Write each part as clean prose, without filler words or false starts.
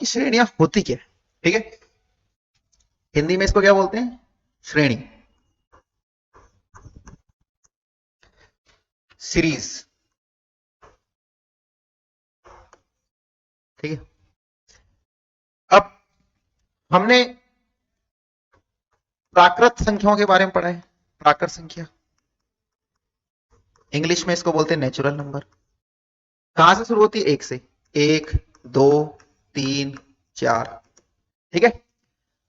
कि श्रेणियां होती क्या है। ठीक है, हिंदी में इसको क्या बोलते हैं, श्रेणी, सीरीज। ठीक है, अब हमने प्राकृत संख्याओं के बारे में पढ़ा है। प्राकृत संख्या, इंग्लिश में इसको बोलते हैं नेचुरल नंबर। कहां से शुरू होती है, एक से, एक, दो, तीन, चार। ठीक है,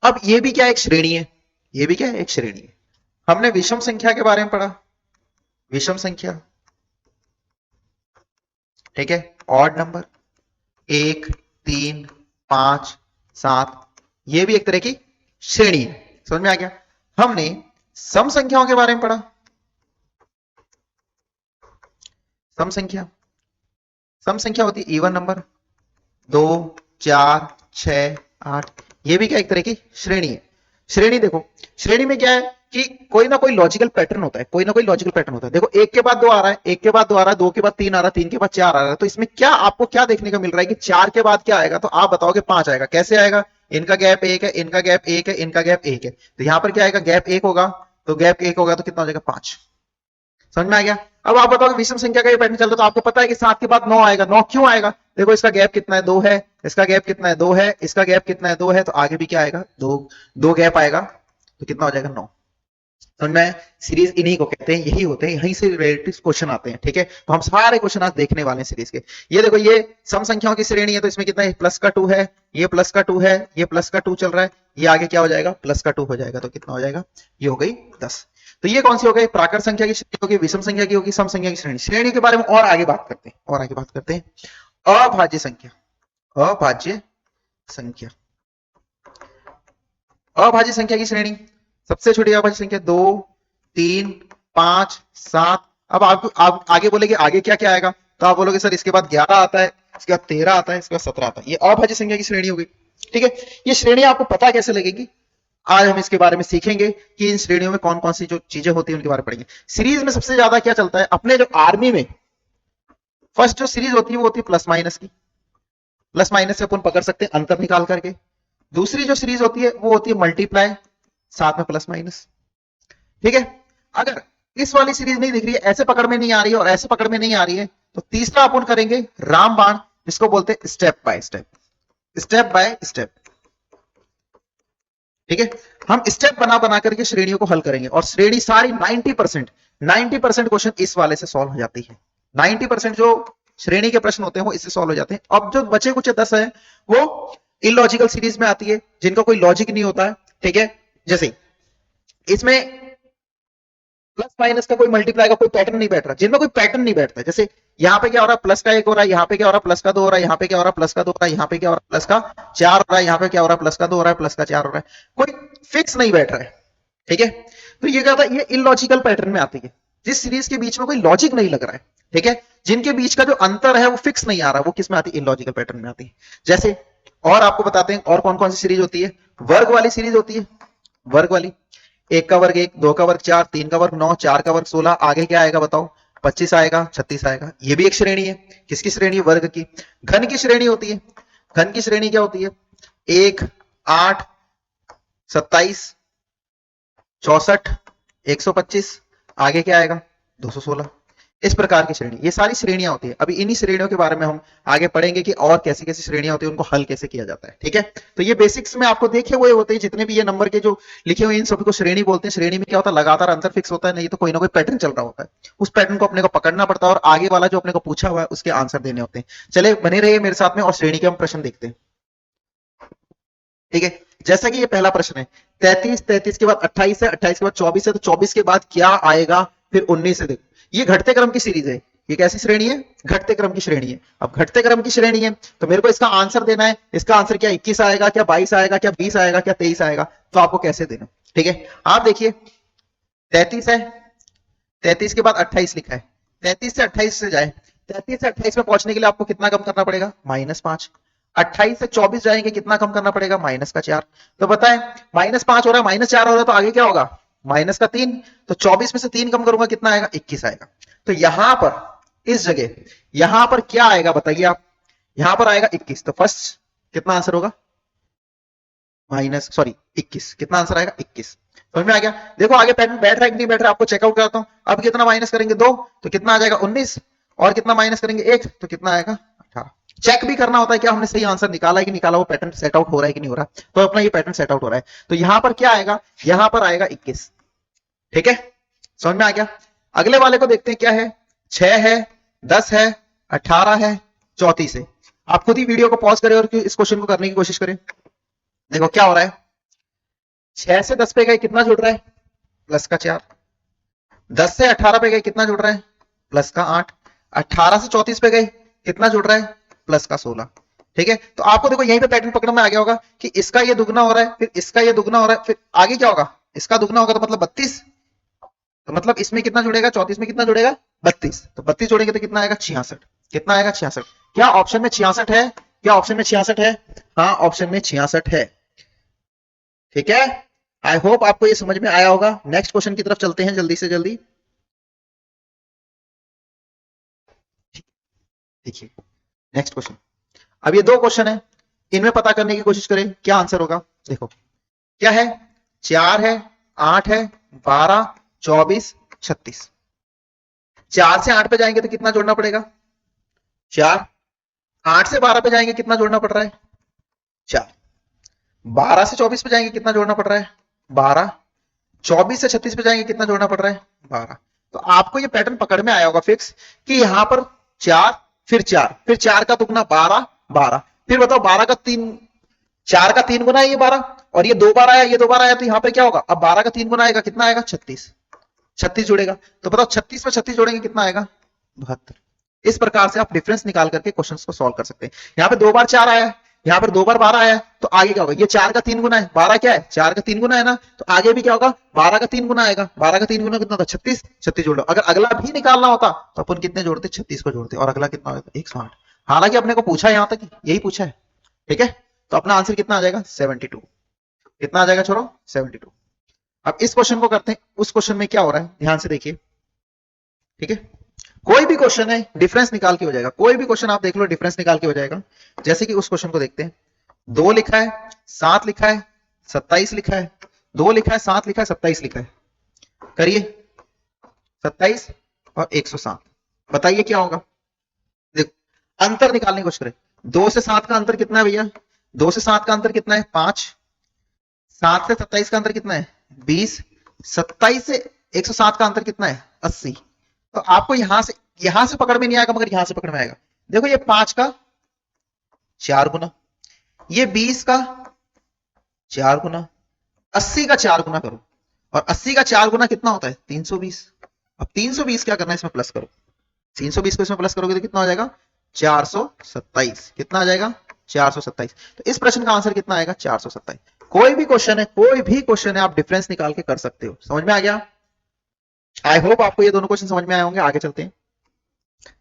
अब ये भी क्या एक श्रेणी है, ये भी क्या है एक श्रेणी है। हमने विषम संख्या के बारे में पढ़ा, विषम संख्या। ठीक है, ऑड नंबर, एक, तीन, पांच, सात, ये भी एक तरह की श्रेणी है। समझ में आ गया। हमने सम संख्याओं के बारे में पढ़ा, सम संख्या, सम संख्या होती है इवन नंबर, दो, चार, छह, आठ, ये भी क्या एक तरह की श्रेणी है। श्रेणी देखो, श्रेणी में क्या है कि कोई ना कोई लॉजिकल पैटर्न होता है, कोई ना कोई लॉजिकल पैटर्न होता है। देखो, एक के बाद दो आ रहा है, एक के बाद दो आ रहा है, दो के बाद तीन आ रहा है, तीन के बाद चार आ रहा है, तो इसमें क्या आपको क्या देखने को मिल रहा है कि चार के बाद क्या आएगा, तो आप बताओगे पांच आएगा। कैसे आएगा, इनका गैप एक है, इनका गैप एक है, इनका गैप एक है, तो यहां पर क्या आएगा, गैप एक होगा, तो गैप एक होगा तो कितना हो जाएगा, पांच। समझ में आ गया। अब आप बताओगे विषम संख्या का ये पैटर्न चल रहा है, तो आपको पता है कि सात के बाद नौ आएगा। नौ क्यों आएगा, देखो इसका गैप कितना है, दो है, इसका गैप कितना है, दो है, इसका गैप कितना है, दो है, तो आगे भी क्या आएगा, दो, दो गैप आएगा, तो कितना हो जाएगा, नौ। समझ में, सीरीज इन्हीं को कहते हैं, यही होते हैं, यहीं से रिलेटेड क्वेश्चन आते हैं। ठीक है, तो हम सारे क्वेश्चन आज देखने वाले हैं सीरीज के। ये देखो, ये सम संख्याओं की श्रेणी है, तो इसमें कितना है, प्लस का टू है, ये प्लस का टू है, ये प्लस का टू चल रहा है, ये आगे क्या हो जाएगा, प्लस का टू हो जाएगा, तो कितना हो जाएगा, ये हो गई 10। तो ये कौन सी हो गई, प्राकृत संख्या की श्रेणी होगी, विषम संख्या की होगी, सम संख्या की श्रेणी। श्रेणी के बारे में और आगे बात करते हैं, और आगे बात करते हैं। अभाज्य संख्या, अभाज्य संख्या, अभाज्य संख्या की श्रेणी, सबसे छोटी अभाज्य संख्या, दो, तीन, पांच, सात। अब आप आगे बोलेंगे आगे क्या क्या आएगा, तो आप बोलोगे सर इसके बाद 11 आता है, इसके बाद 13 आता है, इसके बाद 17 आता है। ये अभाज्य संख्या की श्रेणी हो गई। ठीक है, ये श्रेणी आपको पता कैसे लगेगी, आज हम इसके बारे में सीखेंगे कि इन श्रेणियों में कौन कौन सी जो चीजें होती हैं उनके बारे में पढ़ेंगे। सीरीज में सबसे ज्यादा क्या चलता है, अपने जो आर्मी में फर्स्ट जो सीरीज होती है वो होती है प्लस माइनस की। प्लस माइनस से अपन पकड़ सकते हैं अंतर निकाल करके। दूसरी जो सीरीज होती है वो होती है मल्टीप्लाई, साथ में प्लस माइनस। ठीक है, अगर इस वाली सीरीज नहीं दिख रही है, ऐसे पकड़ में नहीं आ रही है और ऐसे पकड़ में नहीं आ रही है, तो तीसरा अपन करेंगे रामबाण, जिसको बोलते हैं step by step, step by step. ठीक है, हम स्टेप बना बना करके श्रेणियों को हल करेंगे, और श्रेणी सारी 90% क्वेश्चन इस वाले से सॉल्व हो जाती है। 90% जो श्रेणी के प्रश्न होते हैं वो इससे सॉल्व हो जाते हैं। अब जो बचे कुछ 10 है वो इलॉजिकल सीरीज में आती है, जिनका कोई लॉजिक नहीं होता है। ठीक है, जैसे इसमें प्लस माइनस का कोई मल्टीप्लाई का कोई पैटर्न नहीं बैठ रहा, जिनमें कोई पैटर्न नहीं बैठता। जैसे यहाँ पे क्या हो रहा है, प्लस का एक हो रहा है, यहाँ पे क्या हो रहा है, प्लस का दो हो रहा है, यहाँ पे क्या हो रहा है, प्लस का दो हो रहा है, यहाँ पे क्या हो रहा है, प्लस का चार हो रहा है, यहाँ पे क्या हो रहा है, प्लस का दो हो रहा है, प्लस का चार हो रहा है, कोई फिक्स नहीं बैठ रहा है। ठीक है, तो ये क्या था, ये इलॉजिकल पैटर्न में आती है, जिस सीरीज के बीच में कोई लॉजिक नहीं लग रहा है। ठीक है, जिनके बीच का जो अंतर है वो फिक्स नहीं आ रहा, वो किस में आती है, इलॉजिकल पैटर्न में आती है। जैसे और आपको बताते हैं और कौन कौन सी सीरीज होती है। वर्ग वाली सीरीज होती है, वर्ग वाली, एक का वर्ग एक, दो का वर्ग चार, तीन का वर्ग नौ, चार का वर्ग 16, आगे क्या आएगा बताओ, 25 आएगा, 36 आएगा। ये भी एक श्रेणी है, किसकी श्रेणी है, वर्ग की। घन की श्रेणी होती है, घन की श्रेणी क्या होती है, 1, 8, 27, 64, 125, आगे क्या आएगा, 216। इस प्रकार की श्रेणी, ये सारी श्रेणियां होती है। अभी इन्हीं श्रेणियों के बारे में हम आगे पढ़ेंगे कि और कैसी कैसी श्रेणियां होती है, उनको हल कैसे किया जाता है। ठीक है, तो ये बेसिक्स में आपको देखे हुए होते हैं, जितने भी ये नंबर के जो लिखे हुए इन सभी को श्रेणी बोलते हैं। श्रेणी में क्या होता है, लगातार अंतर फिक्स होता है, नहीं तो कोई ना कोई पैटर्न चल रहा होता है, उस पैटर्न को अपने को पकड़ना पड़ता है और आगे वाला जो अपने को पूछा हुआ है उसके आंसर देने होते हैं। चले बने रहिए मेरे साथ में और श्रेणी के हम प्रश्न देखते हैं। ठीक है, जैसा कि ये पहला प्रश्न है, 33, 33 के बाद 28 है, 28 के बाद 24 है, तो 24 के बाद क्या आएगा, फिर 19 है। देखो ये घटते क्रम की सीरीज है, ये कैसी श्रेणी है, घटते क्रम की श्रेणी है। अब घटते क्रम की श्रेणी है तो मेरे को इसका आंसर देना है, इसका आंसर क्या 21 आएगा, क्या 22 आएगा, क्या 20 आएगा, क्या 23 आएगा, तो आपको कैसे देना। ठीक है, आप देखिए 33 है, 33 के बाद 28 लिखा है, 33 से 28 से जाए, 33 से 28 में पहुंचने के लिए आपको कितना कम करना पड़ेगा, -5। 28 से 24 जाएंगे, कितना कम करना पड़ेगा, -4। तो बताएं, -5 हो रहा है, -4 हो रहा है, तो आगे क्या होगा, -3। तो 24 में से 3 कम करूंगा, कितना आएगा, 21 आएगा। तो यहां पर इस जगह यहां पर क्या आएगा बताइए आप, यहां पर आएगा 21। तो फर्स्ट कितना आंसर होगा? Minus sorry 21। कितना आंसर आएगा? 21। समझ में आ गया? देखो आगे पैटर्न बैठ रहा है कि नहीं बैठ रहा है, आपको चेकआउट कराता हूं। अब कितना माइनस करेंगे? 2, तो कितना आ जाएगा? 19। और कितना माइनस करेंगे? 1, तो कितना आएगा? 18। चेक भी करना होता है क्या हमने सही आंसर निकाला है कि निकाला, वो पैटर्न सेट आउट हो रहा है कि नहीं हो रहा। तो अपना ये पैटर्न सेट आउट हो रहा है, तो यहां पर क्या आएगा? यहां पर आएगा 21। ठीक है, समझ में आ गया? अगले वाले को देखते हैं क्या है। 6 है, 10 है, 18 है, 34 है। आप खुद ही वीडियो को पॉज करें और इस क्वेश्चन को करने की कोशिश करें। देखो क्या हो रहा है, 6 से 10 पे गए कितना जुड़ रहा है? प्लस का 4। 10 से 18 पे गए कितना जुड़ रहा है? प्लस का 8। 18 से 34 पे गए कितना जुड़ रहा है? प्लस का 16। ठीक है, तो आपको देखो यहीं पे पैटर्न पकड़ में आ गया होगा कि इसका ये दुगना हो रहा है, फिर इसका ये दुगना हो रहा है, फिर आगे क्या होगा? इसका दुगना होगा, तो मतलब 32। तो मतलब इसमें कितना जुड़ेगा? 34 में कितना जुड़ेगा? 32। तो 32 जोड़ेंगे तो कितना आएगा? 66। कितना आएगा? 66। क्या ऑप्शन में 66 है? क्या ऑप्शन में 66 है? हाँ, ऑप्शन में 66 है। ठीक है, आई होप आपको ये समझ में आया होगा। नेक्स्ट क्वेश्चन की तरफ चलते हैं जल्दी से जल्दी। देखिए नेक्स्ट क्वेश्चन, अब ये 2 क्वेश्चन है, इनमें पता करने की कोशिश करें क्या आंसर होगा। देखो क्या है, 4 है, 8 है, 12, 24, 36। 4 से 8 पे जाएंगे तो कितना जोड़ना पड़ेगा? 4। 8 से 12 पे जाएंगे कितना जोड़ना पड़ रहा है? 4। 12 से 24 पे जाएंगे कितना जोड़ना पड़ रहा है? 12। 24 से 36 पे जाएंगे कितना जोड़ना पड़ रहा है? 12। तो आपको ये पैटर्न पकड़ में आया होगा फिक्स कि यहां पर 4, फिर 4, फिर 4 का दुगना 12, 12, फिर बताओ 12 का 3, 4 का 3 गुना है ये 12, और ये 2 बार आया, ये 2 बार आया, तो यहां पर क्या होगा? अब 12 का 3 गुना आएगा, कितना आएगा? 36। 36 जुड़ेगा, तो बताओ 36 में 36 जोड़ेंगे कितना आएगा? 72। इस प्रकार से आप डिफरेंस निकाल करके क्वेश्चंस को सॉल्व कर सकते हैं। यहाँ पे 2 बार 4 आया है, यहाँ पर 2 बार 12 आया है, तो आगे क्या होगा? ये 4 का 3 गुना है, 12 क्या है? 4 का 3 गुना है ना, तो आगे भी क्या होगा? 12 का 3 गुना आएगा। 12 का 3 गुना कितना था? 36। 36 जोड़ लो। अगर अगला भी निकालना होता तो अपन कितने जोड़ते? 36 को जोड़ते, और अगला कितना होता? 108। हालांकि अपने को पूछा यहां तक यही पूछा है। ठीक है, तो अपना आंसर कितना आ जाएगा? 72। कितना आ जाएगा छोरो? 72। अब इस क्वेश्चन को करते हैं। उस क्वेश्चन में क्या हो रहा है ध्यान से देखिए। ठीक है, कोई भी क्वेश्चन है डिफरेंस निकाल के हो जाएगा। कोई भी क्वेश्चन आप देख लो डिफरेंस निकाल के हो जाएगा। जैसे कि उस क्वेश्चन को देखते हैं, 2 लिखा है, 7 लिखा है, 27 लिखा है, 2 लिखा है, 7 लिखा है, 27 लिखा है। करिए 27 और 107, बताइए क्या होगा? देखो अंतर निकालने की कोशिश करें। 2 से 7 का अंतर कितना है भैया? 2 से 7 का अंतर कितना है? 5। 7 से 27 का अंतर कितना है? 20। 27 से 107 का अंतर कितना है? 80। तो आपको यहां से पकड़ में नहीं आएगा, मगर यहां से पकड़ में आएगा। देखो ये 5 का 4 गुना, ये 20 का 4 गुना, 80 का 4 गुना करो, और 80 का 4 गुना कितना होता है? 320। अब 320 क्या करना है? इसमें प्लस करो। 320 को इसमें प्लस करोगे तो कितना हो जाएगा? 427। कितना आ जाएगा? 427। तो इस प्रश्न का आंसर कितना आएगा? 427। कोई भी क्वेश्चन है, कोई भी क्वेश्चन है, आप डिफरेंस निकाल के कर सकते हो। समझ में आ गया? आई होप आपको ये दोनों क्वेश्चन समझ में आए होंगे। आगे चलते हैं।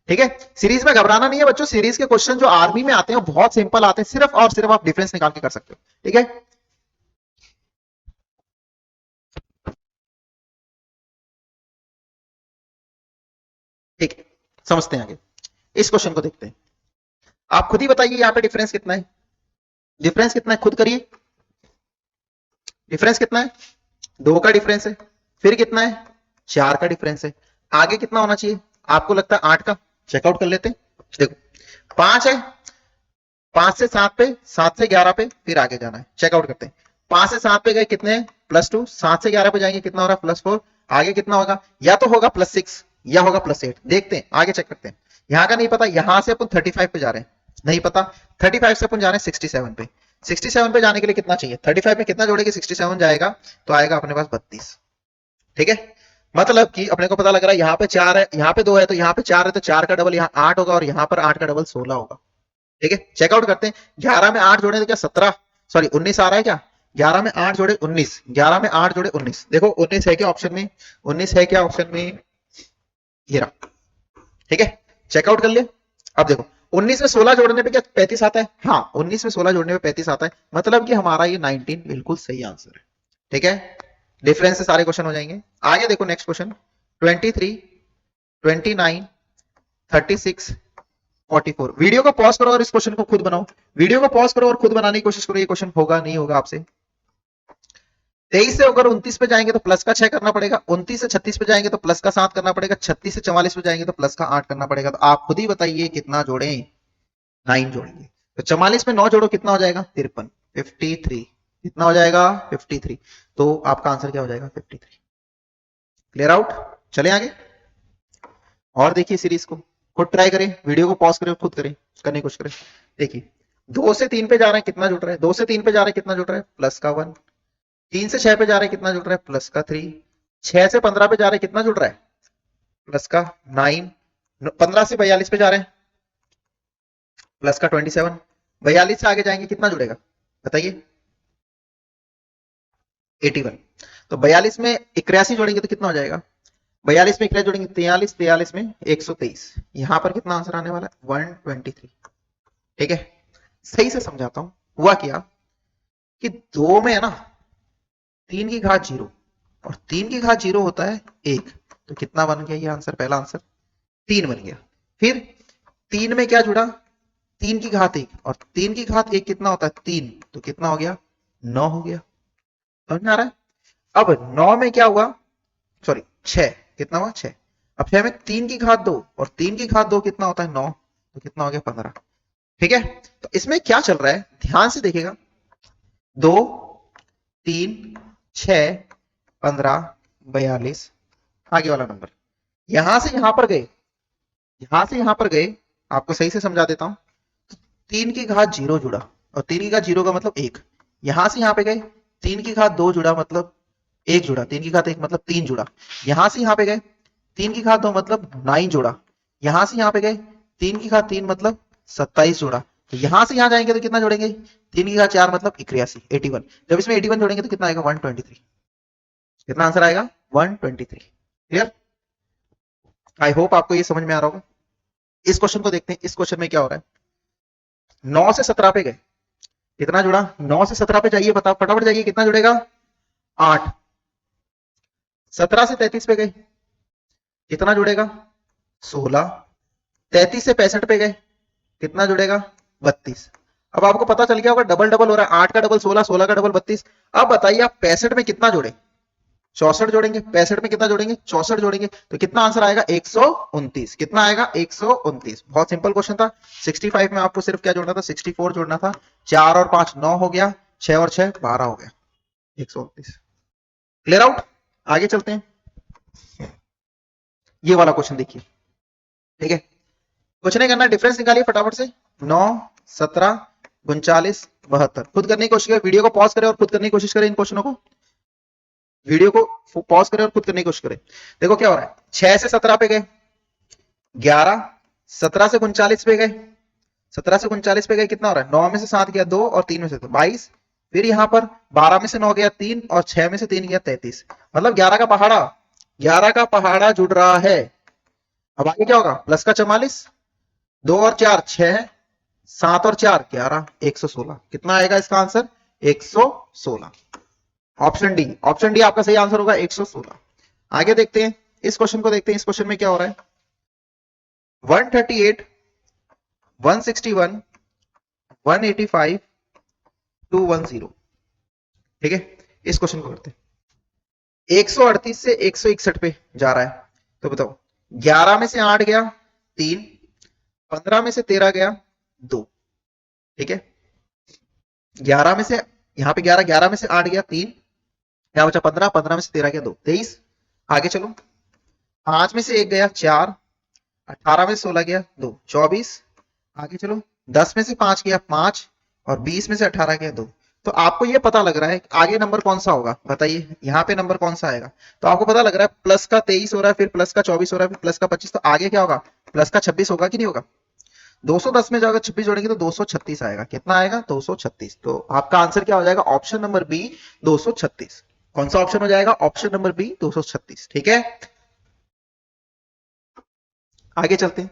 ठीक है, सीरीज में घबराना नहीं है बच्चों। सीरीज के क्वेश्चन जो आर्मी में आते हैं वो बहुत सिंपल आते हैं, सिर्फ और सिर्फ आप डिफरेंस निकाल के कर सकते हो। ठीक है, ठीक है, समझते हैं आगे। इस क्वेश्चन को देखते हैं। आप खुद ही बताइए यहाँ पे डिफरेंस कितना है? डिफरेंस कितना है खुद करिए। डिफरेंस कितना है? 2 का डिफरेंस है। फिर कितना है? 4 का डिफरेंस है। आगे कितना होना चाहिए? आपको लगता है 8 का। चेकआउट कर लेते हैं। देखो 5 है, 5 से 7 पे, 7 से 11 पे, फिर आगे जाना है। चेकआउट करते हैं। 5 से 7 पे गए कितने? +2। 7 से 11 पे जाएंगे कितना हो रहा है? +4। आगे कितना होगा? या तो होगा +6 या होगा +8। देखते हैं, आगे चेक करते हैं। यहां का नहीं पता, यहां से अपन 35 पे जा रहे हैं, नहीं पता। 35 से अपन जा रहे हैं 67 पे। 67 पे जाने के लिए कितना चाहिए? 35 में कितना जोड़ेंगे? 67 जाएगा तो आएगा अपने पास 32। ठीक है, मतलब कि अपने को पता लग रहा है यहाँ पे 4 है, यहाँ पे 2 है, तो यहाँ पे 4 है, तो 4 का डबल यहाँ 8 होगा, और यहाँ पर 8 का डबल 16 होगा। ठीक है, चेकआउट करते हैं। 11 में 8 जोड़े तो क्या 17, सॉरी 19 आ रहा है क्या? 11 में 8 जोड़े 19, 11 में 8 जोड़े 19। देखो 19 है क्या ऑप्शन में? 19 है क्या ऑप्शन में? ये रहा। ठीक है, चेकआउट कर लिया। अब देखो 19 में 16 जोड़ने पे क्या 35 आता है? हाँ, 19 में 16 जोड़ने पे 35 आता है, मतलब कि हमारा ये 19 बिल्कुल सही आंसर है। ठीक है, डिफरेंस से सारे क्वेश्चन हो जाएंगे। आगे देखो नेक्स्ट क्वेश्चन, 23, 29, 36, 44। वीडियो को पॉज करो और इस क्वेश्चन को खुद बनाओ। वीडियो को पॉज करो और खुद बनाने की कोशिश करो। ये क्वेश्चन होगा नहीं होगा आपसे। 23 से अगर 29 पे जाएंगे तो प्लस का 6 करना पड़ेगा, 29 से 36 पे जाएंगे तो प्लस का 7 करना पड़ेगा, 36 से 44 पे जाएंगे तो प्लस का 8 करना पड़ेगा। तो आप खुद ही बताइए कितना जोड़ें। 9 जोड़ेंगे। तो 44 में 9 जोड़ो कितना हो जाएगा? 53। 53 कितना हो जाएगा? 53। तो आपका आंसर क्या हो जाएगा? 53। Clear out. चले आगे और देखिए सीरीज को खुद ट्राई करें, वीडियो को पॉज करें, खुद करें, करने की कोशिश करें। देखिए 2 से 3 पे जा रहे हैं, कितना जुड़ रहा है? 2 से 3 पे जा रहे हैं, कितना जुड़ रहा है? प्लस का 1। 3 से 6 पे जा रहे हैं, कितना जुड़ रहा है? प्लस का 3। 6 से 15 पे जा रहे हैं, कितना जुड़ रहा है? प्लस का 9। 15 से 42 पे जा रहे हैं, प्लस का 27। 42 से आगे जाएंगे, कितना जुड़ेगा बताइए? 81। तो 42 में 81 जोड़ेंगे तो कितना हो जाएगा? 42 में 81 जोड़ेंगे 43, 43 में 123। यहां पर कितना आंसर आने वाला है? 123। ठीक है, सही से समझाता हूं। हुआ क्या कि 2 में है ना 3 की घात 0 और 3 की घात 0 होता है 1। तो कितना बन गया ये आंसर? पहला आंसर 3 बन गया। फिर 3 में क्या जुड़ा? 3 की घात 1 और 3 की घात 1 कितना होता है? 3। तो कितना हो गया? 9 हो गया। समझ में आ रहा है? अब 9 में क्या हुआ? सॉरी 6। कितना हुआ? 6। अब 6 में 3 की घात 2 और 3 की घात 2 कितना होता है? 9। तो कितना हो गया? 15। ठीक है, तो इसमें क्या चल रहा है ध्यान से देखिएगा। 2 3 6 15 42 आगे वाला नंबर। यहां से यहां पर गए, यहां से यहां पर गए, आपको सही से समझा देता हूं। 3 की घात 0 जुड़ा और 3 की घात 0 का मतलब 1। यहां से यहां पे गए, 3 की घात 2 जुड़ा मतलब 1 जुड़ा, 3 की घात 1 मतलब 3 जुड़ा। यहां से यहां पे गए, 3 की घात 2 मतलब 9 जुड़ा। यहां से यहां पे गए, 3 की घात 3 मतलब 27 जुड़ा। तो यहां से यहां जाएंगे तो कितना जोड़ेंगे? 3 की घात 4 मतलब 81, 81। जब इसमें 81 जोड़ेंगे तो कितना आएगा? 123। कितना आंसर आएगा? 123। क्लियर? आई होप आपको ये समझ में आ रहा होगा। इस क्वेश्चन को देखते हैं। इस क्वेश्चन में क्या हो रहा है? 9 से 17 पे गए, कितना जुड़ा? 9 से 17 पे जाइए, बताओ फटाफट जाइए, कितना जुड़ेगा? 8। 17 से 33 पे गए, कितना जुड़ेगा? 16। 33 से 65 पे गए, कितना जुड़ेगा? 32। अब आपको पता चल गया होगा डबल डबल हो रहा है। 8 का डबल 16, 16 का डबल 32। अब बताइए आप 65 में कितना जोड़े? 64 जोड़ेंगे। 65 में कितना जोड़ेंगे? 64 जोड़ेंगे। तो कितना आंसर आएगा? 129। कितना आएगा? 129। बहुत सिंपल क्वेश्चन था। 65 में आपको सिर्फ क्या जोड़ना था? 64 जोड़ना था। 4 और 5 9 हो गया, 6 और 6 12 हो गया, 129। Clear out. आगे चलते हैं। ये वाला क्वेश्चन देखिए। ठीक है, कुछ नहीं करना, डिफरेंस निकालिए फटाफट से। 9 17 39 72। खुद करने की कोशिश करें, वीडियो को पॉज करें और खुद करने की कोशिश करें इन क्वेश्चनों को। वीडियो को पॉज करें और खुद करने की कोशिश करें। देखो क्या हो रहा है। 6 से 17 पे गए 11, 17 से 39 पे गए, 17 से 39 पे गए, कितना हो रहा है? 9 में से 7 गया 2 और 3 में से 22। फिर यहां पर 12 में से 9 गया 3 और 6 में से 3 गया 33। मतलब 11 का पहाड़ा, 11 का पहाड़ा जुड़ रहा है। अब आगे क्या होगा? प्लस का 44, 2 और 4 6, 7 और 4 11, 116। कितना आएगा इसका answer? 116। Option D, option D आपका सही आंसर होगा, 116। आगे देखते हैं, इस क्वेश्चन को देखते हैं। इस क्वेश्चन में क्या हो रहा है? 138 161 185 210। ठीक है, इस क्वेश्चन को करते हैं। 138 से 161 पे जा रहा है, तो बताओ 11 में से 8 गया 3, 15 में से 13 गया 2। ठीक है, 11 में से, यहां पे 11, 11 में से 8 गया 3, यहां बचा 15, 15 में से 13 गया 2, 23। आगे चलो, 5 में से 1 गया 4, 18 में से 16 गया 2, 24। आगे चलो, 10 में से 5 गया 5 और 20 में से 18 गया 2। तो आपको ये पता लग रहा है आगे नंबर कौन सा होगा? बताइए यहाँ पे नंबर कौन सा आएगा? तो आपको पता लग रहा है प्लस का 23 हो रहा है, फिर प्लस का 24 हो रहा है, फिर प्लस का 25। तो आगे क्या होगा? प्लस का 26 होगा कि नहीं होगा? 210 में जाकर 26 जोड़ेंगे तो 236 आएगा। कितना आएगा? 236। तो आपका आंसर क्या हो जाएगा? Option number B, 236। कौन सा ऑप्शन हो जाएगा? Option number B, 236। ठीक है, आगे चलते हैं।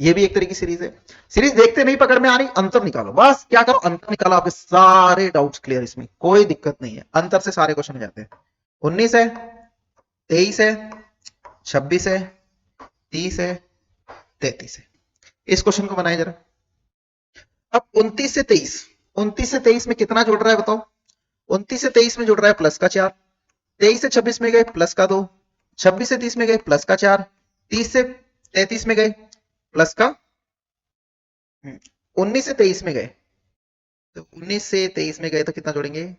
ये भी एक तरह की सीरीज है। सीरीज देखते नहीं पकड़ में आ रही, अंतर निकालो। बस क्या करो? अंतर निकालो, आपके सारे डाउट्स क्लियर। इसमें कोई दिक्कत नहीं है, अंतर से सारे क्वेश्चन हो जाते हैं। 19 है, 23 है, 26 है, 30 है, 33 है। इस क्वेश्चन को बनाए जरा। अब 29 से 23 में कितना जुड़ रहा है बताओ। 29 से 23 में जुड़ रहा है प्लस का 4, 23 से 26 में गए प्लस का 2, 26 से 30 में गए प्लस का 4, 30 से 33 में गए प्लस का 19 से 23 में गए, तो 19 से 23 में गए तो कितना जोड़ेंगे,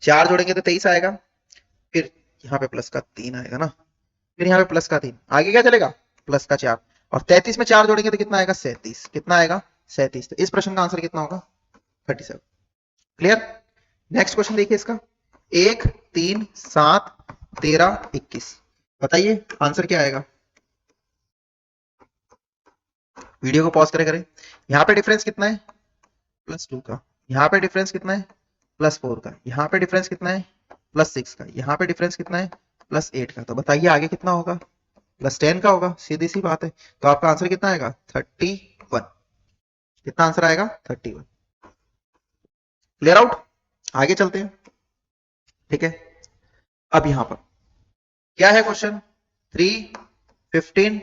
4 जोड़ेंगे तो 23 आएगा, फिर यहाँ पे प्लस का 3 आएगा ना, फिर यहाँ पे प्लस का 3, आगे क्या चलेगा प्लस का 4, और 33 में 4 जोड़ेंगे तो कितना आएगा 37, कितना आएगा 37। तो इस प्रश्न का आंसर कितना होगा 37। क्लियर। नेक्स्ट क्वेश्चन देखिए इसका, 1 3 7 13 21, बताइए आंसर क्या आएगा। वीडियो को पॉज करें। यहाँ पे डिफरेंस कितना है +2 का, यहाँ पे डिफरेंस कितना है +4 का, यहाँ पे डिफरेंस कितना है +6 का, यहाँ पे डिफरेंस कितना है +8 का, तो बताइए आगे कितना होगा +10 का होगा, सीधी सी बात है। तो आपका आंसर कितना आएगा 31, कितना आंसर आएगा 31। क्लियर आउट, आगे चलते हैं। ठीक है, अब यहां पर क्या है क्वेश्चन, 3 15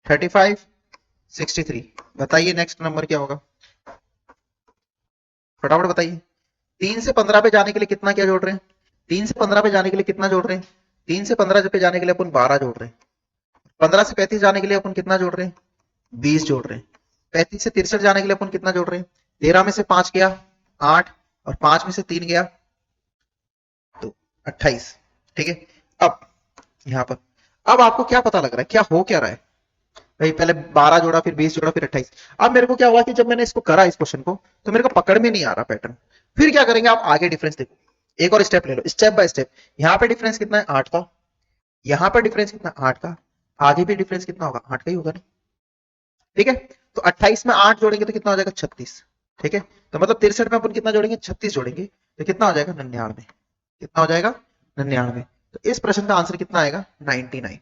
35 63, बताइए नेक्स्ट नंबर क्या होगा, फटाफट बताइए। 3 से 15 पे जाने के लिए कितना क्या जोड़ रहे हैं, 3 से 15 पे जाने के लिए कितना जोड़ रहे हैं, 3 से 15 पे जाने के लिए अपन 12 जोड़ रहे हैं, 15 से 35 जाने के लिए अपन कितना जोड़ रहे हैं 20 जोड़ रहे हैं, 35 से 63 जाने के लिए अपन कितना जोड़ रहे हैं, 13 में से 5 गया 8, और 5 में से 3 गया तो 28। ठीक है, अब यहां पर अब आपको क्या पता लग रहा है, क्या हो क्या रहा है भाई, पहले 12 जोड़ा फिर 20 जोड़ा फिर 28। अब मेरे को क्या हुआ कि जब मैंने इसको करा इस क्वेश्चन को, तो मेरे को पकड़ में नहीं आ रहा पैटर्न। फिर क्या करेंगे आप, आगे डिफरेंस देखो, एक और स्टेप ले लो, स्टेप बाय स्टेप। यहाँ पे डिफरेंस कितना है 8 का, यहाँ पे डिफरेंस कितना 8 का, आगे भी डिफरेंस कितना होगा 8 का ही होगा ना। ठीक है, तो 28 में 8 जोड़ेंगे तो कितना हो जाएगा 36। ठीक है, तो मतलब 63 में अपन कितना जोड़ेंगे 36 जोड़ेंगे, तो कितना हो जाएगा 99, कितना हो जाएगा 99। तो इस प्रश्न का आंसर कितना आएगा 99।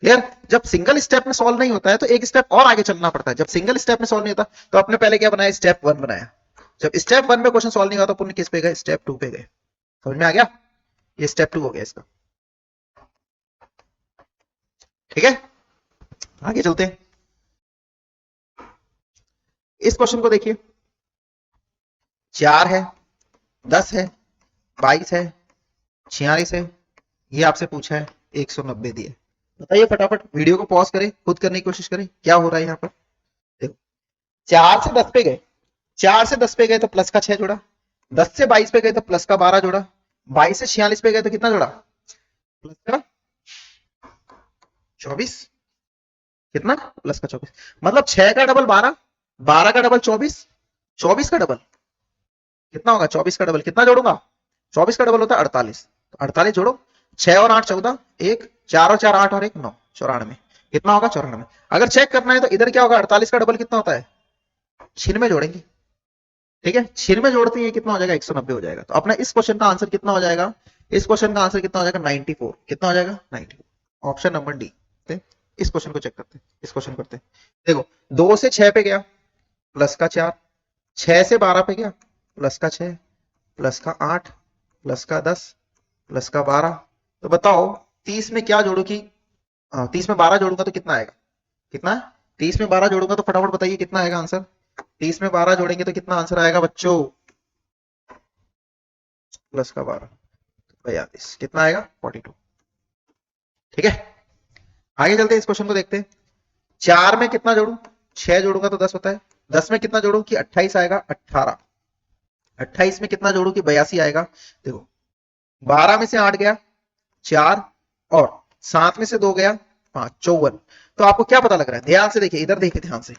क्लियर। जब सिंगल स्टेप में सॉल्व नहीं होता है तो एक स्टेप और आगे चलना पड़ता है, जब सिंगल स्टेप में सॉल्व नहीं होता तो आपने पहले क्या बनाया स्टेप 1 बनाया, जब स्टेप 1 में क्वेश्चन सॉल्व नहीं हुआ तो अपन किस पे गए स्टेप 2 पे गए। समझ में आ गया, ये स्टेप 2 हो गया इसका। ठीक है, आगे चलते हैं। इस क्वेश्चन को देखिए, 4 है 10 है 22 है 46 है, ये आपसे पूछा है 190 दिए, बताइए फटाफट, वीडियो को पॉज करें, खुद करने की कोशिश करें क्या हो रहा है यहाँ पर। देखो 4 से 10 पे गए, 4 से 10 पे गए तो प्लस का 6 जोड़ा, 10 से 22 पे गए तो प्लस का 12 जोड़ा, 22 से 46 पे गए तो कितना जोड़ा प्लस का 24, कितना प्लस का 24, मतलब 6 का डबल 12, 12 का डबल 24, 24 का डबल कितना होगा 24 का डबल कितना जोड़ूंगा 24 का डबल होता है 48, तो 48 जोड़ो, 6 और 8 14, 1 4 और 4 8 और 1 9, 94, कितना होगा 94। अगर चेक करना है तो इधर क्या होगा 48 का डबल कितना होता है, छिन में जोड़ेंगे। ठीक है, छिन में जोड़ते हैं कितना हो जाएगा 190 हो जाएगा। तो अपना इस क्वेश्चन का आंसर कितना हो जाएगा, इस क्वेश्चन का आंसर कितना हो जाएगा 94, कितना हो जाएगा 94, ऑप्शन नंबर डी। इस क्वेश्चन को चेक करते हैं, इस क्वेश्चन करते हैं। देखो 2 से 6 पे गया प्लस का 4, 6 से 12 पे गया प्लस का 6, प्लस का 8, प्लस का 10, प्लस का 12, तो बताओ 30 में क्या जोड़ू की 30 में 12 जोड़ूंगा तो कितना आएगा, कितना 30 में 12 जोड़ूंगा तो फटाफट बताइए कितना आएगा आंसर, 30 में 12 जोड़ेंगे तो कितना आंसर आएगा बच्चों, प्लस का 12 42, कितना आएगा 42। ठीक है, आगे चलते हैं, इस क्वेश्चन को देखते हैं। 4 में कितना जोड़ू 6 जोड़ूंगा तो 10 होता है, 10 में कितना जोड़ू कि 28 आएगा 18, 28 में कितना जोड़ू कि 82 आएगा। देखो 12 में से 8 गया 4, और 7 में से 2 गया 5, 54। तो आपको क्या पता लग रहा है, ध्यान से देखिए, इधर देखिए ध्यान से,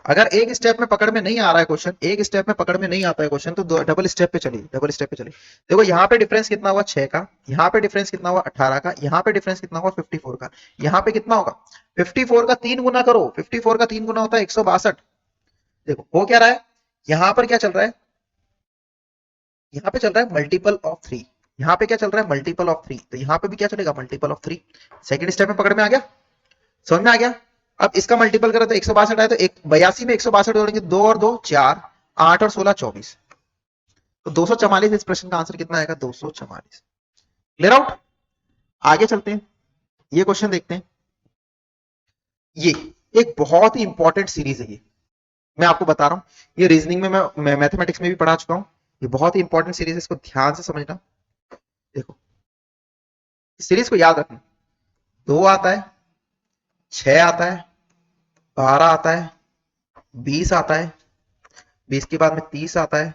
अगर एक स्टेप में पकड़ में नहीं आ रहा है क्वेश्चन, एक स्टेप में पकड़ में नहीं आता है क्वेश्चन, तो डबल स्टेप पे चलिए, डबल स्टेप पे चलिए। देखो यहाँ पे डिफरेंस कितना हुआ 6 का, यहाँ पे डिफरेंस कितना हुआ 18 का, यहाँ पे डिफरेंस कितना हुआ 54 का, यहाँ पे कितना होगा 54 का 3 गुना करो, 54 का 3 गुना होता है 162। देखो हो क्या रहा है, यहाँ पर क्या चल रहा है, यहाँ पे चल रहा है मल्टीपल ऑफ 3, यहाँ पे क्या चल रहा है मल्टीपल ऑफ 3, तो यहाँ पे भी क्या चलेगा मल्टीपल ऑफ 3। सेकंड स्टेप में पकड़ में आ गया, समझ में आ गया। अब इसका मल्टीपल करें तो 162 आए, तो 82 में 162 जोड़ेंगे, 2 और 2 4, 8 और 16 24, तो 244। इस प्रश्न का आंसर कितना आएगा 244। क्लियर आउट, आगे चलते हैं, ये क्वेश्चन देखते हैं। ये एक बहुत ही इंपॉर्टेंट सीरीज है ये, मैं आपको बता रहा हूं। ये रीजनिंग में मैं मैथमेटिक्स में भी पढ़ा चुका हूं। ये बहुत ही इंपॉर्टेंट सीरीज है, इसको ध्यान से समझना। देखो इस सीरीज को याद रखना। 2 आता है, 6 आता है, 12 आता है, 20 आता है, 20 के बाद में 30 आता है,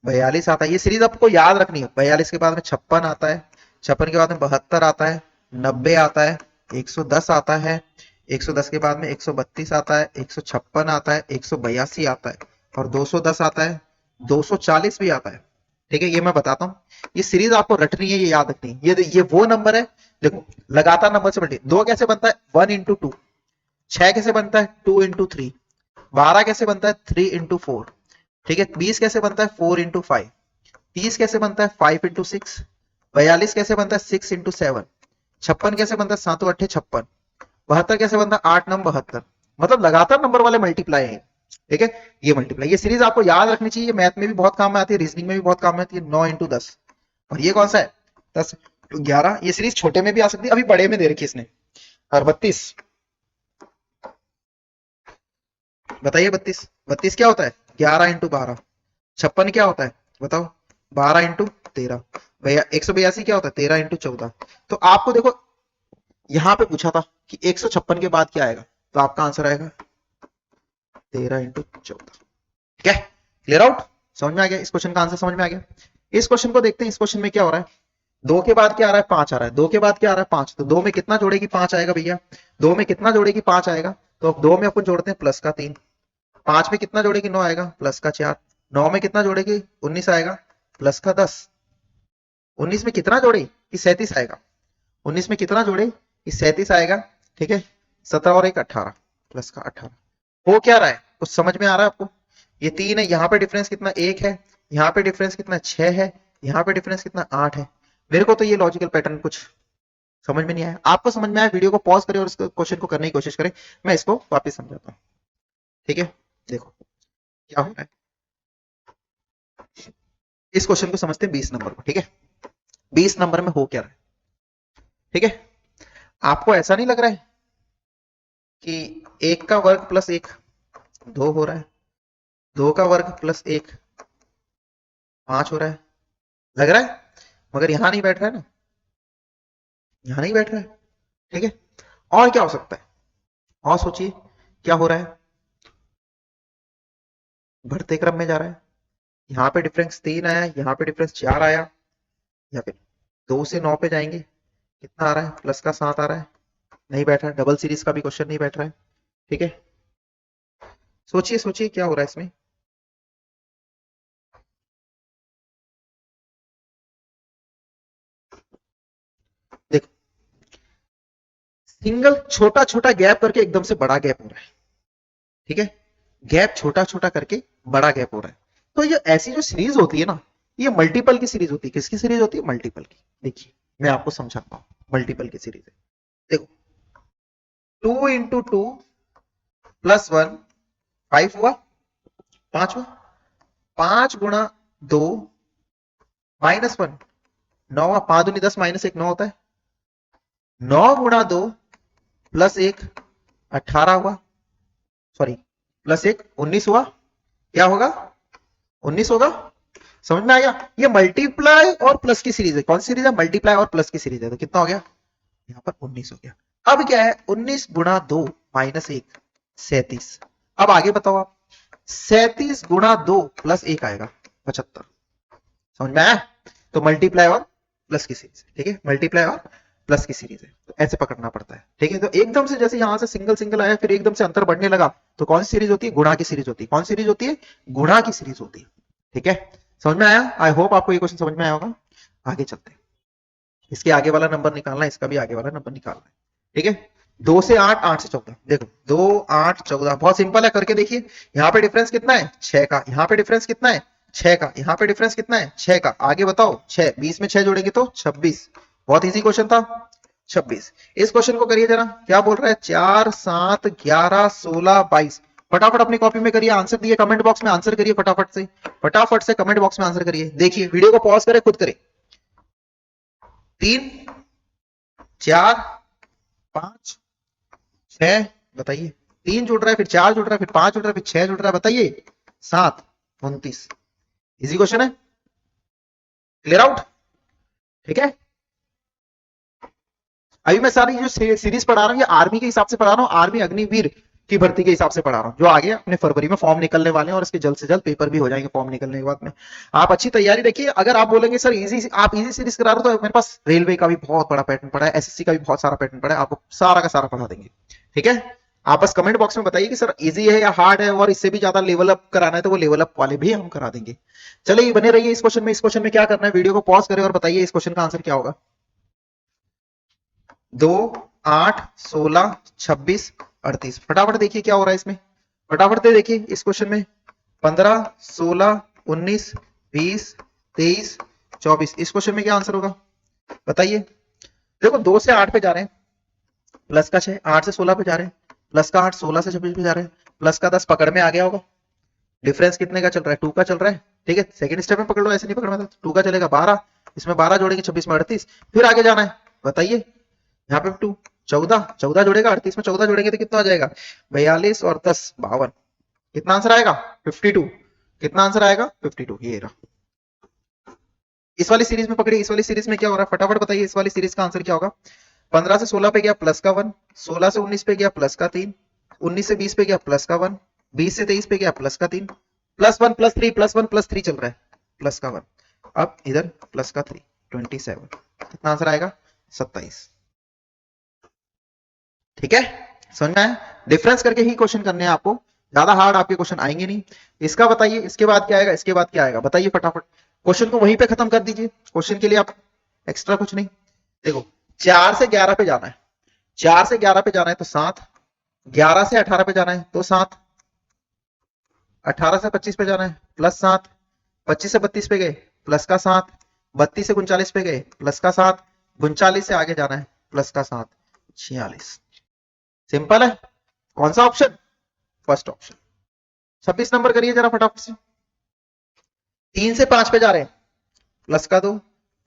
42 आता है। ये सीरीज आपको याद रखनी है। 42 के बाद में 56 आता है, 56 के बाद में 72 आता है, 90 आता है, 110 आता है, 110 के बाद में 132 आता है, 156 आता है, 182 आता है और 210 आता है, 240 भी आता है। ठीक है, ये मैं बताता हूँ। ये सीरीज आपको रटनी है, ये याद रखनी है। ये वो नंबर है, देखो लगातार नंबर से मल्टी। 2 कैसे बनता है? 1 इंटू 2। 6 कैसे बनता है? 2 इंटू 3। 12 कैसे बनता है? 3 इंटू 4। ठीक है, 20 कैसे बनता है? 4 इंटू 5। 30 कैसे बनता है? 5 इंटू 6। 42 कैसे बनता है? 6 इंटू 7। 56 कैसे बनता है? 7 अट्ठे 56। 72 कैसे बनता है? 8 नंबर 72। मतलब लगातार नंबर वाले मल्टीप्लाई है। ठीक है, ये मल्टीप्लाई, ये सीरीज आपको याद रखनी चाहिए। मैथ में भी बहुत काम में आती है, रीजनिंग में भी बहुत काम में आती है। 9 इंटू 10 और ये कौन सा है? 10 इंटू 11। ये सीरीज छोटे में भी आ सकती है, अभी बड़े में दे रखी है इसने। और 32 बताइए, 32 क्या होता है? 11 इंटू 12। 56 क्या होता है बताओ? 12 इंटू 13। भैया 182 क्या होता है? 13 इंटू 14। तो आपको देखो यहां पे पूछा था कि 156 के बाद क्या आएगा, तो आपका आंसर आएगा 13 इंटू 14। ठीक है, क्लियर आउट? समझ में आ गया? इस क्वेश्चन का आंसर समझ में आ गया। इस क्वेश्चन को देखते हैं। इस क्वेश्चन में क्या हो रहा है? 2 के बाद क्या आ रहा है? 5 आ रहा है। 2 के बाद क्या आ रहा है? 5। तो 2 में कितना जोड़ेगी? 5 आएगा भैया। 2 में कितना जोड़ेगी? 5 आएगा। तो अब 2 में अपन जोड़ते हैं प्लस का 3। 5 में कितना जोड़ेगी? 9 आएगा, प्लस का 4। 9 में कितना जोड़ेगी? 19 आएगा, प्लस का 10। 19 में कितना जोड़े कि 37 आएगा। 19 में कितना जोड़े कि 37 आएगा। ठीक है, 17 और 1 18, प्लस का 18। हो क्या रहा है? कुछ समझ में आ रहा है आपको? ये 3 है, यहाँ पे डिफरेंस कितना? 1 है। यहाँ पे डिफरेंस कितना? 6 है। यहाँ पे डिफरेंस कितना? 8 है। मेरे को तो ये लॉजिकल पैटर्न कुछ समझ में नहीं आया। आपको समझ में आया? वीडियो को पॉज करें और इस क्वेश्चन को करने की कोशिश करें। मैं इसको वापस समझाता हूँ। ठीक है, देखो क्या हो रहा है। इस क्वेश्चन को समझते हैं 20 नंबर को। ठीक है, 20 नंबर में हो क्या रहा है? ठीक है, आपको ऐसा नहीं लग रहा है कि 1 का वर्ग प्लस 1 2 हो रहा है, 2 का वर्ग प्लस 1 5 हो रहा है? लग रहा है, मगर यहां नहीं बैठ रहा है ना, यहां नहीं बैठ रहा है। ठीक है, और क्या हो सकता है? और सोचिए क्या हो रहा है? बढ़ते क्रम में जा रहा है। यहाँ पे डिफरेंस 3 आया, यहाँ पे डिफरेंस 4 आया, या फिर 2 से 9 पे जाएंगे, कितना आ रहा है? प्लस का 7 आ रहा है। नहीं बैठ रहा है। डबल सीरीज का भी क्वेश्चन नहीं बैठ रहा है। ठीक है, सोचिए सोचिए क्या हो रहा है इसमें। देखो सिंगल छोटा छोटा गैप करके एकदम से बड़ा गैप हो रहा है। ठीक है, गैप छोटा छोटा करके बड़ा गैप हो रहा है। तो ये ऐसी जो सीरीज होती है ना, ये मल्टीपल की सीरीज होती है। किसकी सीरीज होती है? मल्टीपल की। देखिए मैं आपको समझाता हूं, मल्टीपल की सीरीज है। देखो 2 इंटू 2 प्लस 1 5 हुआ, 5 हुआ। 5 गुणा 2 माइनस 1 9 हुआ। 5 दूनी 10 माइनस 1 9 होता है। 9 गुणा 2 प्लस 1 18 हुआ, सॉरी प्लस 1 19 हुआ। क्या होगा? 19 होगा। समझ में आ गया? ये मल्टीप्लाई और प्लस की सीरीज है। कौन सी सीरीज है? मल्टीप्लाई और प्लस की सीरीज है। तो कितना हो गया? यहाँ पर 19 हो गया। अब क्या है? 19 गुणा 2 माइनस 1 37। अब आगे बताओ आप। 37 गुणा 2 प्लस 1 आएगा 75। समझ में आया? तो मल्टीप्लाई और प्लस की सीरीज। ठीक है, मल्टीप्लाई और प्लस की सीरीज है, तो ऐसे पकड़ना पड़ता है। ठीक है, तो एकदम से जैसे यहां से सिंगल सिंगल आया, फिर एकदम से अंतर बढ़ने लगा, तो कौन सी सीरीज होती है? गुणा की सीरीज होती है। कौन सीरीज होती है? गुणा की सीरीज होती है। ठीक है, समझ में आया? आई होप आपको ये क्वेश्चन समझ में आया होगा। आगे चलते हैं। इसके आगे वाला नंबर निकालना है, इसका भी आगे वाला नंबर निकालना है। ठीक है, 2 से 8, 8 से 14। देखो 2 8 14 बहुत सिंपल है, करके देखिए। यहाँ पे डिफरेंस कितना है? 6 का। यहाँ पे डिफरेंस कितना है? 6 का। यहाँ पे डिफरेंस कितना है? 6 का। आगे बताओ 6 20 में 6 जोड़ेंगे तो 26। बहुत इजी क्वेश्चन था, 26। इस क्वेश्चन को करिए जरा, क्या बोल रहा है? 4 7 11 16 22। फटाफट अपनी कॉपी में करिए, आंसर दिए कमेंट बॉक्स में, आंसर करिए फटाफट से कमेंट बॉक्स में आंसर करिए। देखिए वीडियो को पॉज करें, खुद करें। 3 4 5 6 बताइए 3 जुड़ रहा है, फिर 4 जुड़ रहा है, फिर 5 जुड़ रहा है, फिर 6 जुड़ रहा है, बताइए 7 29। इजी क्वेश्चन है, क्लियर आउट। ठीक है, अभी मैं सारी जो सीरीज पढ़ा रहा हूँ ये आर्मी के हिसाब से पढ़ा रहा हूँ, आर्मी अग्निवीर की भर्ती के हिसाब से पढ़ा रहा हूँ, जो आगे अपने फरवरी में फॉर्म निकलने वाले हैं और इसके जल्द से जल्द पेपर भी हो जाएंगे फॉर्म निकलने के बाद में। आप अच्छी तैयारी रखिए। अगर आप बोलेंगे सर इजी, आप इजी सीरीज करा रहे हो, तो मेरे पास रेलवे का भी बहुत बड़ा पैटर्न पड़ा है, एसएससी का भी बहुत सारा पैटर्न पड़ा है, आपको सारा का सारा पढ़ा देंगे। ठीक है, आप बस कमेंट बॉक्स में बताइए कि सर इजी है या हार्ड है, और इससे भी ज्यादा लेवल अप कराना है तो वो लेवल अप वाले भी हम करा देंगे। चलिए बने रहिए इस क्वेश्चन में। इस क्वेश्चन में क्या करना है, वीडियो को पॉज करें और बताइए इस क्वेश्चन का आंसर क्या होगा। 2 8 16 26 38, फटाफट देखिए क्या हो रहा है इसमें, फटाफट से देखिए इस क्वेश्चन में। 15 16 19 20 23 24, इस क्वेश्चन में क्या आंसर होगा बताइए। देखो 2 से 8 पे जा रहे हैं, प्लस का 6, 8 से 16 पे जा रहे हैं, प्लस का 8, 16 से 26 पे जा रहे हैं, प्लस का 10 पकड़ में आ गया होगा। डिफरेंस कितने का चल रहा है, 2 का चल रहा है। ठीक है, सेकंड स्टेप में पकड़ लो, ऐसे नहीं पकड़ना था। 2 का चलेगा 12, इसमें 12 जोड़ेंगे 26 में 38, फिर आगे जाना है। बताइए यहाँ पे 2 14, 14 जोड़ेगा 38 में 14 जोड़ेंगे तो कितना हो जाएगा 42 और 10 52, कितना आंसर आएगा 52। कितना आंसर आएगा 52, ये रहा। इस वाली सीरीज में पकड़िए, इस वाली सीरीज में क्या हो रहा है फटाफट बताइए, इस वाली सीरीज का आंसर क्या होगा। 15 से 16 पे गया प्लस का 1, 16 से 19 पे गया प्लस का 3, 19 से 20 पे गया प्लस का 1, 20 से 23 पे गया प्लस का 3, प्लस 1 प्लस 3 प्लस 1 प्लस 3 चल रहा है, प्लस का 1, अब इधर प्लस का 3 27, कितना आंसर आएगा 27। ठीक है, समझ में आया। डिफरेंस करके ही क्वेश्चन करने हैं आपको, ज्यादा हार्ड आपके क्वेश्चन आएंगे नहीं। इसका बताइए इसके बाद क्या आएगा, इसके बाद क्या आएगा बताइए फटाफट। क्वेश्चन को वहीं पे खत्म कर दीजिए, क्वेश्चन के लिए आप एक्स्ट्रा कुछ नहीं। देखो 4 से 11 पे जाना है, 4 से 11 पे जाना है तो 7, 11 से 18 पे जाना है तो 7, 18 से 25 पे जाना है प्लस 7, 25 से 32 पे गए प्लस का 7, 32 से 39 पे गए प्लस का 7, 39 से आगे जाना है प्लस का 7, 46। सिंपल है, कौन सा ऑप्शन, फर्स्ट ऑप्शन। 26 नंबर करिए जरा फटाफट से। 3 से 5 पे जा रहे हैं प्लस का 2,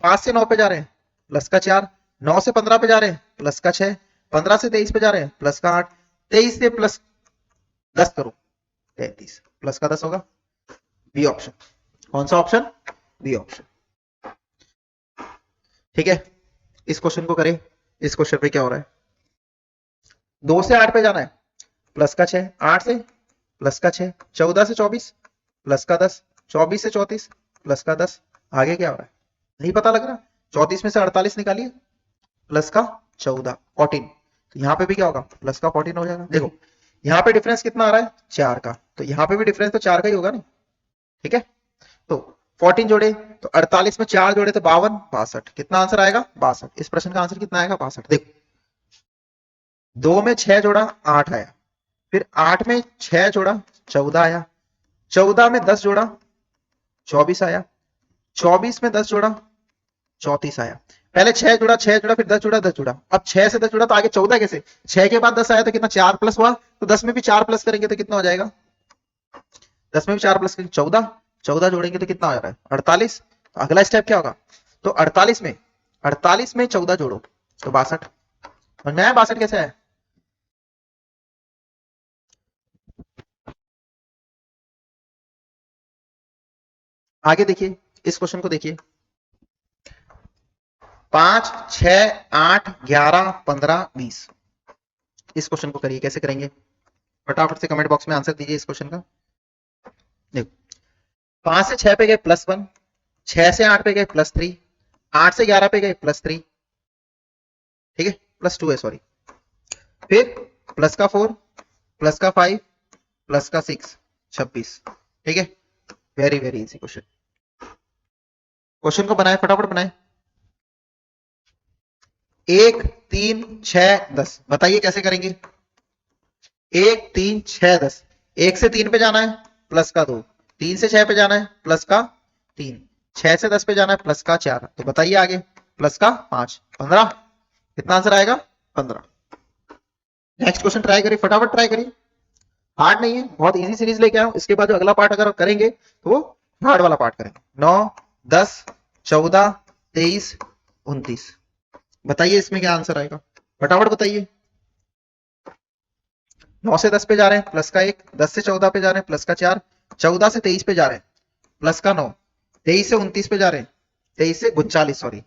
5 से 9 पे जा रहे हैं प्लस का 4, 9 से 15 पे जा रहे हैं प्लस का 6, 15 से 23 पे जा रहे हैं प्लस का 8, 23 से प्लस 10 करो 33, प्लस का 10 होगा, बी ऑप्शन। कौन सा ऑप्शन, बी ऑप्शन। ठीक है, इस क्वेश्चन को करें। इस क्वेश्चन पे क्या हो रहा है, 2 से 8 पे जाना है प्लस का 6, 8 से प्लस का 6, 14 से 24 प्लस का 10, 24 से 34 प्लस का 10, आगे क्या हो रहा है नहीं पता लग रहा। 34 में से 48 निकालिए प्लस का 14 14, तो यहाँ पे भी क्या होगा प्लस का 14 हो जाएगा। देखो यहाँ पे डिफरेंस कितना आ रहा है 4 का, तो यहाँ पे भी डिफरेंस तो 4 का ही होगा ना। ठीक है, तो 14 जोड़े तो 48 में 4 जोड़े तो 52 62, कितना आंसर आएगा 62। इस प्रश्न का आंसर कितना आएगा 62। देखो 2 में 6 जोड़ा 8 आया, फिर 8 में 6 जोड़ा 14 आया, 14 में 10 जोड़ा 24 आया, 24 में 10 जोड़ा 34 आया। पहले 6 जुड़ा 6 जुड़ा फिर 10 जुड़ा 10 जुड़ा, अब 6 से 10 जुड़ा तो आगे 14 कैसे, 6 के बाद 10 आया तो कितना 4 प्लस हुआ, तो 10 में भी 4 प्लस करेंगे तो कितना हो जाएगा, 10 में भी 4 प्लस करेंगे 14, 14 जोड़ेंगे तो कितना हो रहा है 48। तो अगला स्टेप क्या होगा, तो 48 में 14 जोड़ो तो 62। समझ में आया 62 कैसे है। आगे देखिए इस क्वेश्चन को देखिए, 5 6 8 11 15 20, इस क्वेश्चन को करिए, कैसे करेंगे फटाफट से कमेंट बॉक्स में आंसर दीजिए इस क्वेश्चन का। देखो 5 से 6 पे गए प्लस 1, 6 से 8 पे गए प्लस 3, 8 से 11 पे गए प्लस 3, ठीक है प्लस 2 है सॉरी, फिर प्लस का 4 प्लस का 5 प्लस का 6 26। ठीक है, very very easy question. Question को बनाए फटाफट बनाए। 1 3 6 10, बताइए कैसे करेंगे। 1 3 6 10, 1 से 3 पे जाना है प्लस का 2, 3 से 6 पे जाना है प्लस का 3, 6 से 10 पे जाना है प्लस का 4, तो बताइए आगे प्लस का 5 15, कितना आंसर आएगा 15। नेक्स्ट क्वेश्चन ट्राई करिए, फटाफट ट्राई करिए, हार्ड नहीं है, बहुत इजी सीरीज लेके आया हूं। इसके बाद जो अगला पार्ट अगर करेंगे तो वो हार्ड वाला पार्ट करेंगे। 9 10 14 23 29, बताइए इसमें क्या आंसर आएगा फटाफट बताइए। 9 से 10 पे जा रहे हैं प्लस का 1, 10 से 14 पे जा रहे हैं प्लस का 4, 14 से 23 पे जा रहे हैं प्लस का 9, 23 से 29 पे जा रहे हैं, 23 से 39 सॉरी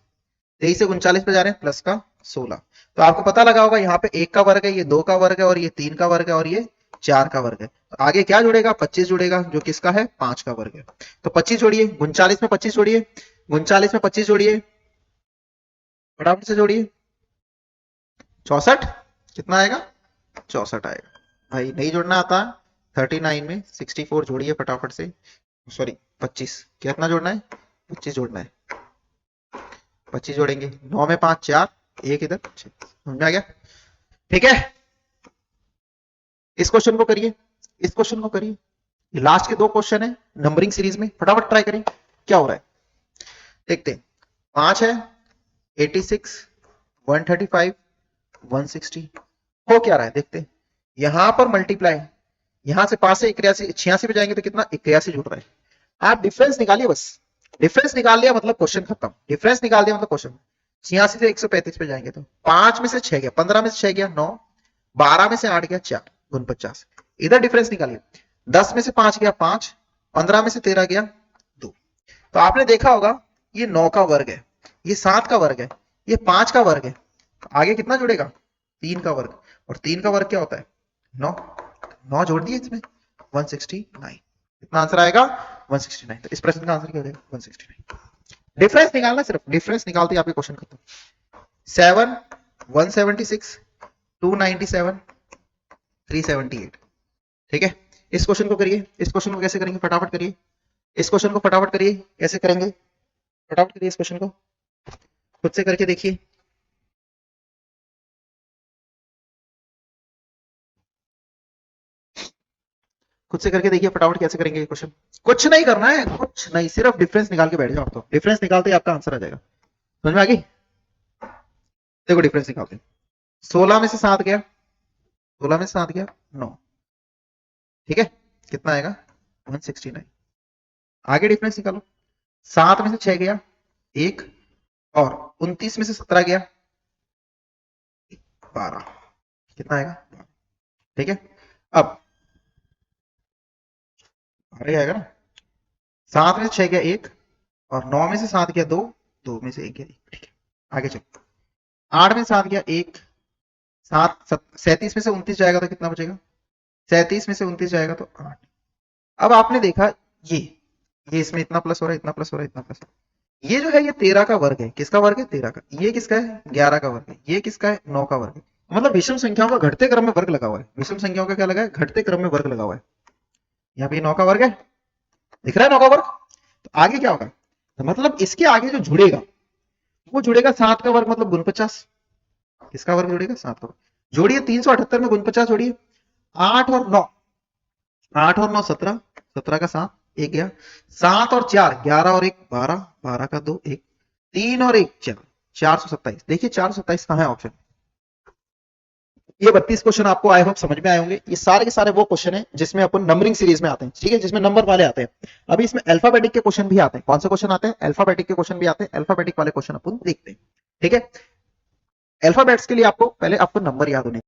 23 से 39 पे जा रहे हैं प्लस का 16। तो आपको पता लगा होगा यहाँ पे 1 का वर्ग है, ये 2 का वर्ग है, और ये 3 का वर्ग है, और ये 4 का वर्ग है। तो आगे क्या जुड़ेगा? 25 जुड़ेगा, जो किसका है? 5 का वर्ग है। तो 25 जोड़िए, 39 में 25 जोड़िए, 39 में 25 जोड़िए, फटाफट से जोड़िए, 64 कितना आएगा? 64 आएगा। भाई नहीं जोड़ना आता 39 में 64 जोड़िए फटाफट से, सॉरी 25, कितना जोड़ना है? 25 जोड़ना है, 25 जोड़ेंगे, 9 में 5 4, 1 इधर 6, समझ में आ गया? ठीक है, इस क्वेश्चन को करिए, इस क्वेश्चन को करिए, लास्ट के 2 क्वेश्चन है नंबरिंग सीरीज में, फटाफट ट्राई करें क्या हो रहा है, देखते हैं। 5 है, 86, 135, 160, हो क्या रहा है देखते हैं। यहां पर मल्टीप्लाई, यहां से 5 से 86 पे जाएंगे तो कितना? 81 जुड़ रहा है। आप डिफरेंस निकालिए, बस डिफरेंस निकाल लिया मतलब क्वेश्चन खत्म, डिफरेंस निकाल दिया मतलब क्वेश्चन। 86 से 135 पे जाएंगे तो 5 में से 6 गया, 15 में से 6 गया 9, 12 में से 8 गया 4, 49, इधर डिफरेंस निकालिए। 10 में से 5 गया 5, 15 में से 13 गया 2। तो आपने देखा होगा ये 9 का वर्ग है, ये 7 का वर्ग है, ये 5 का वर्ग है, आगे कितना जुड़ेगा? 3 का वर्ग, और 3 का वर्ग क्या होता है? 9, 9 जोड़ दिए इसमें 169, कितना आंसर आएगा? 169। तो इस प्रश्न का आंसर क्या हो जाएगा? 169। डिफरेंस निकालना, सिर्फ डिफरेंस निकालते ही आपके क्वेश्चन खत्म। 7, 176, 297, 378। ठीक है, इस क्वेश्चन को करिए, इस क्वेश्चन को कैसे करेंगे? फटाफट करिए, इस क्वेश्चन को फटाफट करिए, कैसे करेंगे? फटाफट करिए, इस क्वेश्चन को खुद से करके देखिए। खुद से करके देखिए फटाफट, कैसे करेंगे ये क्वेश्चन। कुछ नहीं करना है, कुछ नहीं, सिर्फ डिफरेंस निकाल के बैठ जाओ। तो डिफरेंस निकालते ही आपका आंसर आ जाएगा, समझ में आ गई? देखो डिफरेंस निकालते हैं। 16 में से 7 गया, 16 में से 7 गया 9, ठीक है, कितना आएगा? 169। आगे डिफरेंस निकालो, 7 में से 6 गया 1, और 29 में से 17 गया 12, कितना आएगा? 12। ठीक है, अब अरे आएगा ना, 7 में से 6 गया 1, और 9 में से 7 गया 2, 2 में से 1 गया 1, ठीक है, आगे चलो। 8 में 7 गया 1, 37 में से 29 जाएगा तो कितना बचेगा? 37 में से 29 जाएगा तो 8। अब आपने देखा ये इसमें इतना प्लस हो रहा है, इतना प्लस हो रहा है, इतना प्लस हो रहा है। ये जो है ये 13 का वर्ग है, किसका वर्ग है? 13 का। ये किसका है? 11 का वर्ग है। ये किसका है? 9 का वर्ग है। मतलब विषम संख्याओं का घटते क्रम में वर्ग लगा हुआ है, विषम संख्याओं का क्या लगा है? घटते क्रम में वर्ग लगा हुआ है। यहाँ पे 9 का वर्ग है, दिख रहा है 9 का वर्ग। तो आगे क्या होगा? तो मतलब इसके आगे जो जुड़ेगा वो जुड़ेगा 7 का वर्ग, मतलब 49। किसका वर्ग जुड़ेगा? 7 का वर्ग। जोड़िए 378 में 49 जोड़िए, 8 और 9, 8 और 9 17, 17 का 7, 1 गया, 7 और 4 11 और 1 12, 12 का 2 1, 3 और 1 4, 427। देखिए 427 कहां है ऑप्शन? ये 32 क्वेश्चन आपको आई होप समझ में आए होंगे। ये सारे के सारे वो क्वेश्चन है जिसमें अपन नंबरिंग सीरीज में आते हैं, ठीक है, जिसमें नंबर वाले आते हैं। अभी इसमें अल्फाबेटिक के क्वेश्चन भी आते हैं। कौन से क्वेश्चन आते हैं? अल्फाबेटिक के क्वेश्चन भी आते हैं। अल्फाबेटिक वाले क्वेश्चन अपन देखते हैं, ठीक है। अल्फाबेट्स के लिए आपको पहले आपको नंबर याद होने